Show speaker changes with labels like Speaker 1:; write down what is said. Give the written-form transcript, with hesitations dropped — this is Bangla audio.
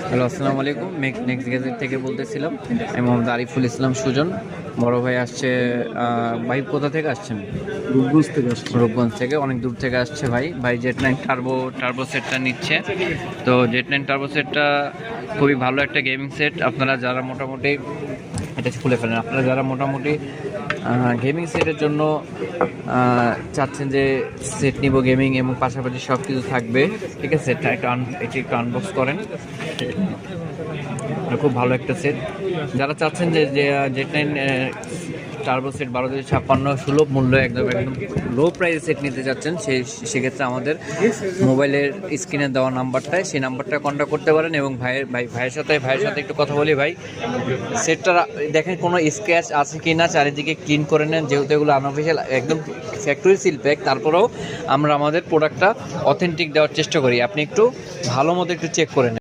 Speaker 1: হ্যালো, আসসালামু আলাইকুম। নেক্সট গ্যাজেট থেকে বলতেছিলাম। আমি মোহাম্মদ আরিফুল ইসলাম সুজন। বড় ভাই আসছে। ভাই কোথা থেকে আসছেন?
Speaker 2: রূপগঞ্জ থেকে আসছি।
Speaker 1: রূপগঞ্জ থেকে, অনেক দূর থেকে আসছে ভাই Z9 টার্বো সেটটা নিচ্ছে। তো Z9 টার্বো সেটটা খুবই ভালো একটা গেমিং সেট। আপনারা যারা মোটামুটি এটা খুলে ফেলেন, আপনারা যারা মোটামুটি গেমিং সেটের জন্য চাচ্ছেন যে সেট নিব গেমিং এবং পাশাপাশি সব কিছু থাকবে, ঠিক আছে, সেটটা এটি একটু আনবক্স করেন। খুব ভালো একটা সেট। যারা চাচ্ছেন যে Z9 টার্বো সেট 12/56 সুলভ মূল্য, একদম লো প্রাইসে সেট নিতে চাচ্ছেন, সেক্ষেত্রে আমাদের মোবাইলের স্ক্রিনে দেওয়া নাম্বারটায়, সেই নাম্বারটা কন্ট্যাক্ট করতে পারেন। এবং ভাইয়ের সাথে একটু কথা বলি। ভাই, সেটটা দেখেন কোনো স্ক্র্যাচ আছে কি না, চারিদিকে ক্লিন করে নেন, যেহেতু এগুলো আনঅফিসিয়াল, একদম ফ্যাক্টরি সিল প্যাক, তারপরেও আমরা আমাদের প্রোডাক্টটা অথেন্টিক দেওয়ার চেষ্টা করি। আপনি একটু ভালো মতো একটু চেক করে নেন।